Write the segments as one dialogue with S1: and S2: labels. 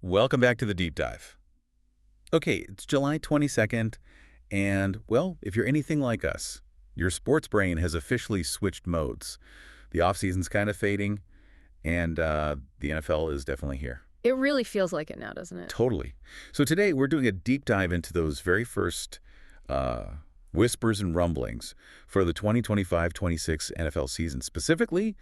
S1: Welcome back to the deep dive. Okay, it's July 22nd, and, well, if you're anything like us, your sports brain has officially switched modes. The off-season's kind of fading, and the NFL is definitely here.
S2: It really feels like it now, doesn't it?
S1: Totally. So today we're doing a deep dive into those very first uh, whispers and rumblings for the 2025-26 NFL season. Specifically,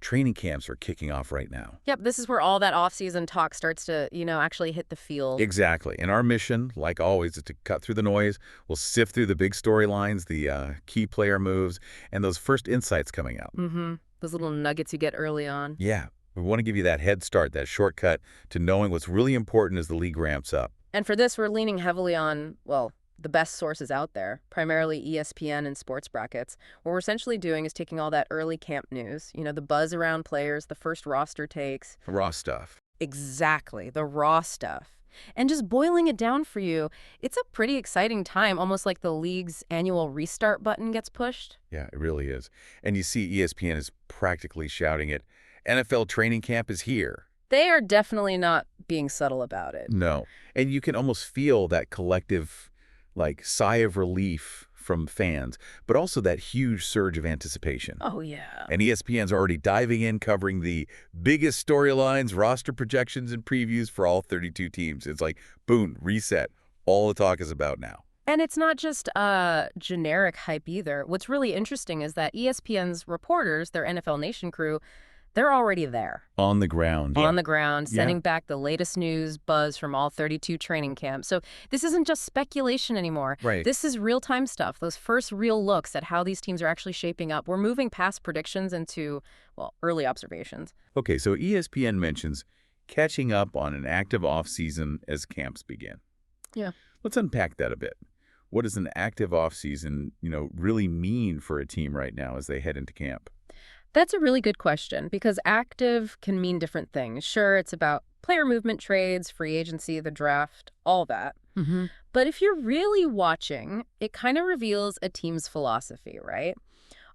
S1: training camps are kicking off right now.
S2: Yep, this is where all that off-season talk starts to, actually hit the field.
S1: Exactly. And our mission, like always, is to cut through the noise. We'll sift through the big storylines, the key player moves, and those first insights coming out.
S2: Those little nuggets you get early on.
S1: Yeah, we want to give you that head start, that shortcut to knowing what's really important as the league ramps up.
S2: And for this, we're leaning heavily on, well, the best sources out there, primarily ESPN and Sports Brackets. What we're essentially doing is taking all that early camp news, the buzz around players, the first roster takes.
S1: Raw stuff.
S2: Exactly, the raw stuff. And just boiling it down for you, it's a pretty exciting time, almost like the league's annual restart button gets pushed.
S1: Yeah, it really is. And you see ESPN is practically shouting it, NFL training camp is here.
S2: They are definitely not being subtle about it.
S1: No. And you can almost feel that collective, sigh of relief from fans, but also that huge surge of anticipation.
S2: Oh, yeah.
S1: And ESPN's already diving in, covering the biggest storylines, roster projections, and previews for all 32 teams. It's like, boom, reset. All the talk is about now.
S2: And it's not just generic hype either. What's really interesting is that ESPN's reporters, their NFL Nation crew, they're already there.
S1: On the ground.
S2: On the ground,
S1: Yeah.
S2: sending back the latest news, buzz from all 32 training camps. So this isn't just speculation anymore.
S1: Right.
S2: This is real-time stuff, those first real looks at how these teams are actually shaping up. We're moving past predictions into, well, early observations.
S1: Okay, so ESPN mentions catching up on an active offseason as camps begin.
S2: Yeah.
S1: Let's unpack that a bit. What does an active offseason, really mean for a team right now as they head into camp?
S2: That's a really good question because active can mean different things. Sure, it's about player movement, trades, free agency, the draft, all that. But if you're really watching, it kind of reveals a team's philosophy, right?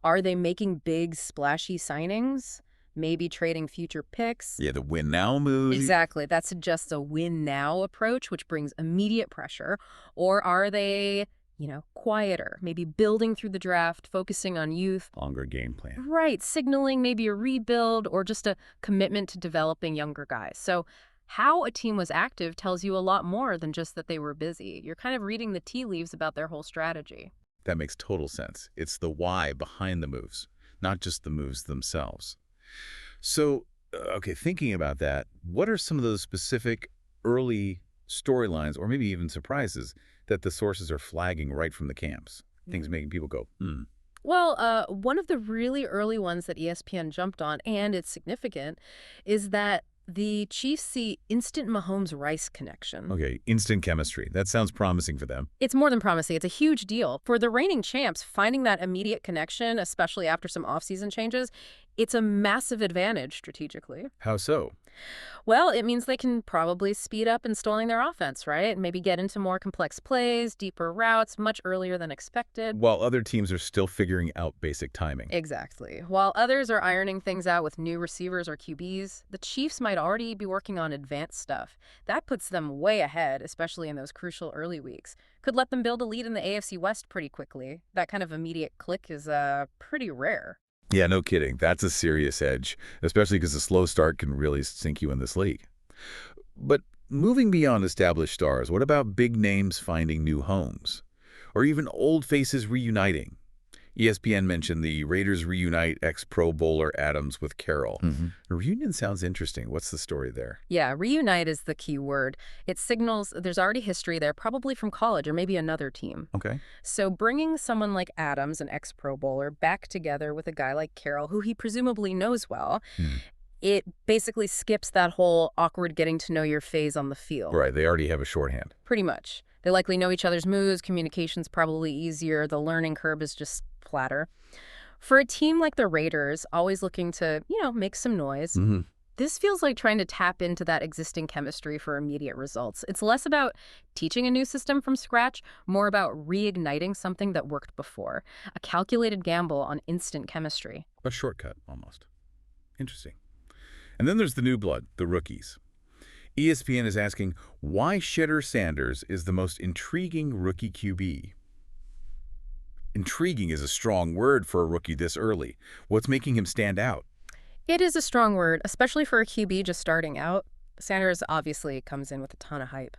S2: Are they making big, splashy signings? Maybe trading future picks?
S1: Yeah, the win now move.
S2: Exactly. That suggests a win-now approach, which brings immediate pressure. Or are they, quieter, maybe building through the draft, focusing on youth?
S1: Longer game plan.
S2: Right, signaling maybe a rebuild or just a commitment to developing younger guys. So how a team was active tells you a lot more than just that they were busy. You're kind of reading the tea leaves about their whole strategy.
S1: That makes total sense. It's the why behind the moves, not just the moves themselves. So, okay, thinking about that, what are some of those specific early storylines or maybe even surprises that the sources are flagging right from the camps? Things making people go, hmm.
S2: Well, one of the really early ones that ESPN jumped on, and it's significant, is that the Chiefs see instant Mahomes-Rice connection.
S1: Okay, instant chemistry. That sounds promising for them.
S2: It's more than promising. It's a huge deal. For the reigning champs, finding that immediate connection, especially after some offseason changes, it's a massive advantage strategically.
S1: How so?
S2: Well, it means they can probably speed up installing their offense, right? Maybe get into more complex plays, deeper routes, much earlier than expected.
S1: While other teams are still figuring out basic timing.
S2: Exactly. While others are ironing things out with new receivers or QBs, the Chiefs might already be working on advanced stuff. That puts them way ahead, especially in those crucial early weeks. Could let them build a lead in the AFC West pretty quickly. That kind of immediate click is pretty rare.
S1: Yeah, no kidding. That's a serious edge, especially because a slow start can really sink you in this league. But moving beyond established stars, what about big names finding new homes? Or even old faces reuniting? ESPN mentioned the Raiders reunite ex-Pro Bowler Adams with Carroll. The reunion sounds interesting. What's the story there?
S2: Yeah, reunite is the key word. It signals there's already history there, probably from college or maybe another team.
S1: Okay.
S2: So bringing someone like Adams, an ex-Pro Bowler, back together with a guy like Carroll, who he presumably knows well, it basically skips that whole awkward getting to know your phase on the field.
S1: Right, they already have a shorthand.
S2: Pretty much. They likely know each other's moves, communication's probably easier, the learning curve is just flatter. For a team like the Raiders, always looking to, make some noise, this feels like trying to tap into that existing chemistry for immediate results. It's less about teaching a new system from scratch, more about reigniting something that worked before. A calculated gamble on instant chemistry.
S1: A shortcut, almost. Interesting. And then there's the new blood, the rookies. ESPN is asking why Shedeur Sanders is the most intriguing rookie QB. Intriguing is a strong word for a rookie this early. What's making him stand out?
S2: It is a strong word, especially for a QB just starting out. Sanders obviously comes in with a ton of hype.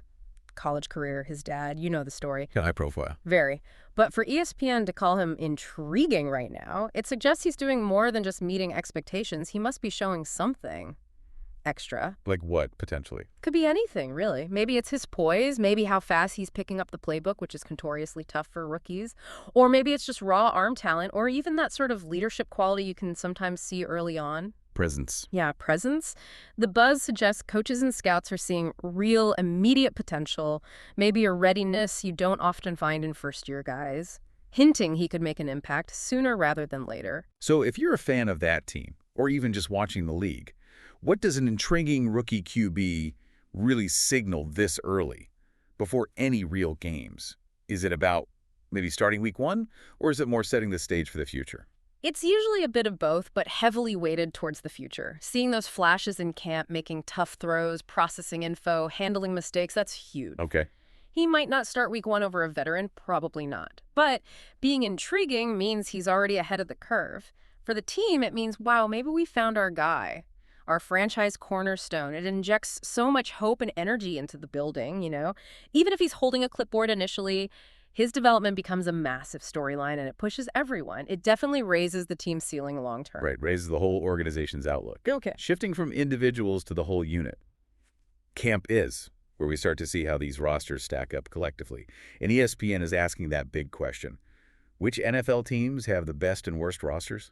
S2: College career, his dad, you know the story.
S1: High profile.
S2: Very. But for ESPN to call him intriguing right now, it suggests he's doing more than just meeting expectations. He must be showing something extra.
S1: Like what, potentially?
S2: Could be anything, really. Maybe it's his poise, maybe how fast he's picking up the playbook, which is notoriously tough for rookies. Or maybe it's just raw arm talent, or even that sort of leadership quality you can sometimes see early on.
S1: Presence.
S2: Yeah, presence. The buzz suggests coaches and scouts are seeing real, immediate potential, maybe a readiness you don't often find in first-year guys, hinting he could make an impact sooner rather than later.
S1: So if you're a fan of that team, or even just watching the league, what does an intriguing rookie QB really signal this early, before any real games? Is it about maybe starting week 1, or is it more setting the stage for the future?
S2: It's usually a bit of both, but heavily weighted towards the future. Seeing those flashes in camp, making tough throws, processing info, handling mistakes, that's huge.
S1: Okay.
S2: He might not start week 1 over a veteran, probably not. But being intriguing means he's already ahead of the curve. For the team, it means, wow, maybe we found our guy, our franchise cornerstone. It injects so much hope and energy into the building, you know? Even if he's holding a clipboard initially, his development becomes a massive storyline, and it pushes everyone. It definitely raises the team's ceiling long term.
S1: Right, raises the whole organization's outlook.
S2: Okay.
S1: Shifting from individuals to the whole unit. Camp is where we start to see how these rosters stack up collectively. And ESPN is asking that big question. Which NFL teams have the best and worst rosters?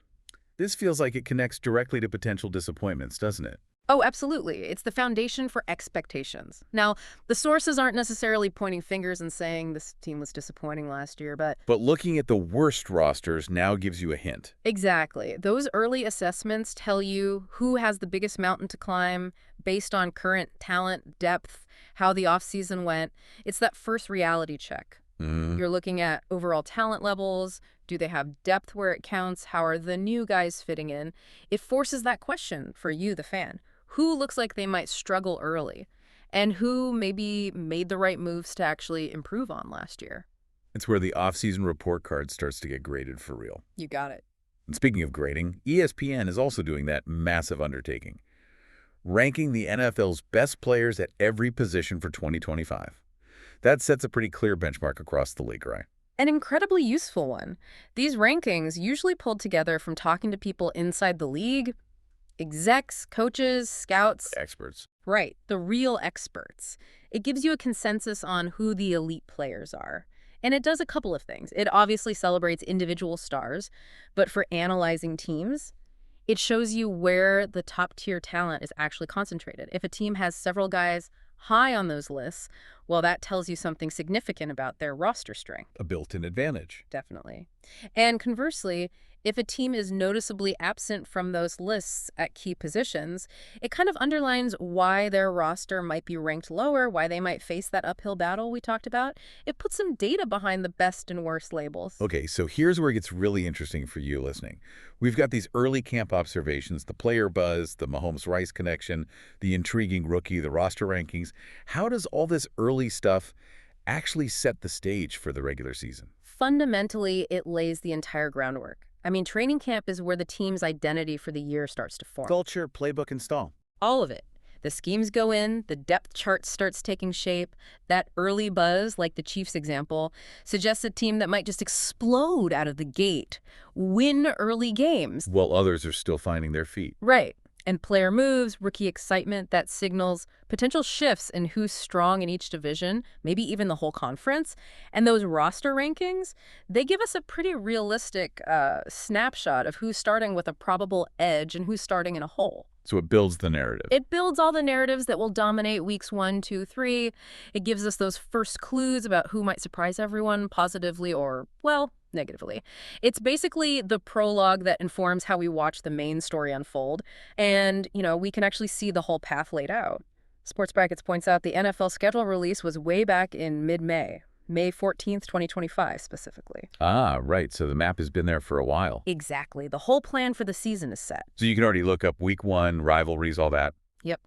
S1: This feels like it connects directly to potential disappointments, doesn't it?
S2: Oh, absolutely. It's the foundation for expectations. Now, the sources aren't necessarily pointing fingers and saying this team was disappointing last year, but
S1: But looking at the worst rosters now gives you a hint.
S2: exactly. Those early assessments tell you who has the biggest mountain to climb based on current talent, depth, how the offseason went. It's that first reality check. You're looking at overall talent levels. Do they have depth where it counts? How are the new guys fitting in? It forces that question for you, the fan. Who looks like they might struggle early? And who maybe made the right moves to actually improve on last year?
S1: It's where the off-season report card starts to get graded for real.
S2: You got it.
S1: And speaking of grading, ESPN is also doing that massive undertaking, ranking the NFL's best players at every position for 2025. That sets a pretty clear benchmark across the league, right?
S2: An incredibly useful one. These rankings, usually pulled together from talking to people inside the league, execs, coaches, scouts.
S1: Experts.
S2: Right, the real experts. It gives you a consensus on who the elite players are. And it does a couple of things. It obviously celebrates individual stars, but for analyzing teams, it shows you where the top-tier talent is actually concentrated. If a team has several guys high on those lists, well, that tells you something significant about their roster strength.
S1: A built-in advantage.
S2: Definitely. And conversely, if a team is noticeably absent from those lists at key positions, it kind of underlines why their roster might be ranked lower, why they might face that uphill battle we talked about. It puts some data behind the best and worst labels.
S1: Okay, so here's where it gets really interesting for you listening. We've got these early camp observations, the player buzz, the Mahomes-Rice connection, the intriguing rookie, the roster rankings. How does all this early stuff actually set the stage for the regular season?
S2: Fundamentally, it lays the entire groundwork. I mean, training camp is where the team's identity for the year starts to form.
S1: Culture, playbook, install.
S2: All of it. The schemes go in, the depth chart starts taking shape. That early buzz, like the Chiefs example, suggests a team that might just explode out of the gate, win early games.
S1: While others are still finding their feet.
S2: Right. And player moves, rookie excitement, that signals potential shifts in who's strong in each division, maybe even the whole conference. And those roster rankings, they give us a pretty realistic snapshot of who's starting with a probable edge and who's starting in a hole.
S1: So it builds the narrative.
S2: It builds all the narratives that will dominate weeks 1, 2, 3. It gives us those first clues about who might surprise everyone positively or, well, negatively. It's basically the prologue that informs how we watch the main story unfold. And, you know, we can actually see the whole path laid out. Sports Brackets points out the NFL schedule release was way back in mid-May. May 14th, 2025, specifically.
S1: Ah, right. So the map has been there for a while.
S2: Exactly. The whole plan for the season is set.
S1: So you can already look up week 1, rivalries, all that.
S2: Yep.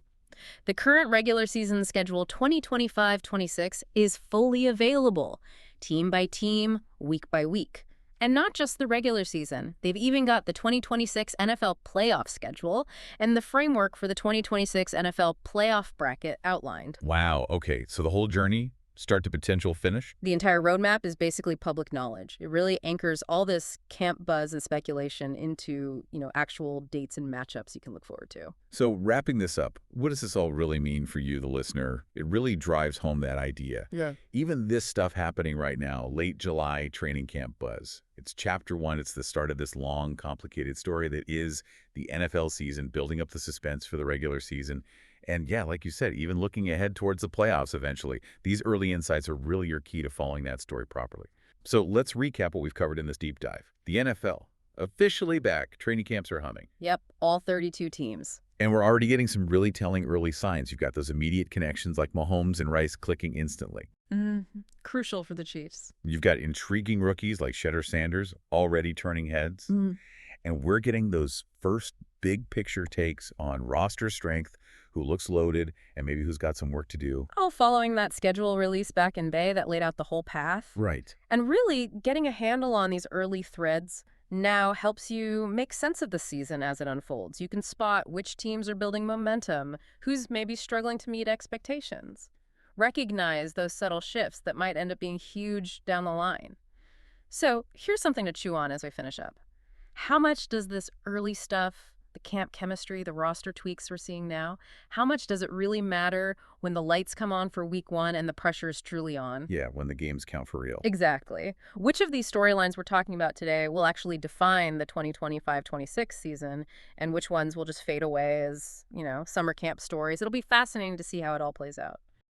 S2: The current regular season schedule 2025-26 is fully available, team by team, week by week. And not just the regular season. They've even got the 2026 NFL playoff schedule and the framework for the 2026 NFL playoff bracket outlined.
S1: Wow, okay, so the whole journey, start to potential finish?
S2: The entire roadmap is basically public knowledge. It really anchors all this camp buzz and speculation into, actual dates and matchups you can look forward to.
S1: So wrapping this up, what does this all really mean for you, the listener? It really drives home that idea.
S2: Yeah.
S1: Even this stuff happening right now, late July training camp buzz. It's chapter 1. It's the start of this long, complicated story that is the NFL season, building up the suspense for the regular season. And yeah, like you said, even looking ahead towards the playoffs eventually, these early insights are really your key to following that story properly. So let's recap what we've covered in this deep dive. The NFL, officially back. Training camps are humming.
S2: Yep, all 32 teams.
S1: And we're already getting some really telling early signs. You've got those immediate connections like Mahomes and Rice clicking instantly.
S2: Crucial for the Chiefs.
S1: You've got intriguing rookies like Shedder Sanders already turning heads. And we're getting those first big picture takes on roster strength, who looks loaded, and maybe who's got some work to do.
S2: Oh, following that schedule release back in May that laid out the whole path.
S1: Right.
S2: And really, getting a handle on these early threads now helps you make sense of the season as it unfolds. You can spot which teams are building momentum, who's maybe struggling to meet expectations. Recognize those subtle shifts that might end up being huge down the line. So here's something to chew on as we finish up. How much does this early stuff, the camp chemistry, the roster tweaks we're seeing now, how much does it really matter when the lights come on for week 1 and the pressure is truly on?
S1: Yeah, when the games count for real.
S2: Exactly. Which of these storylines we're talking about today will actually define the 2025-26 season, and which ones will just fade away as, summer camp stories? It'll be fascinating to see how it all plays out.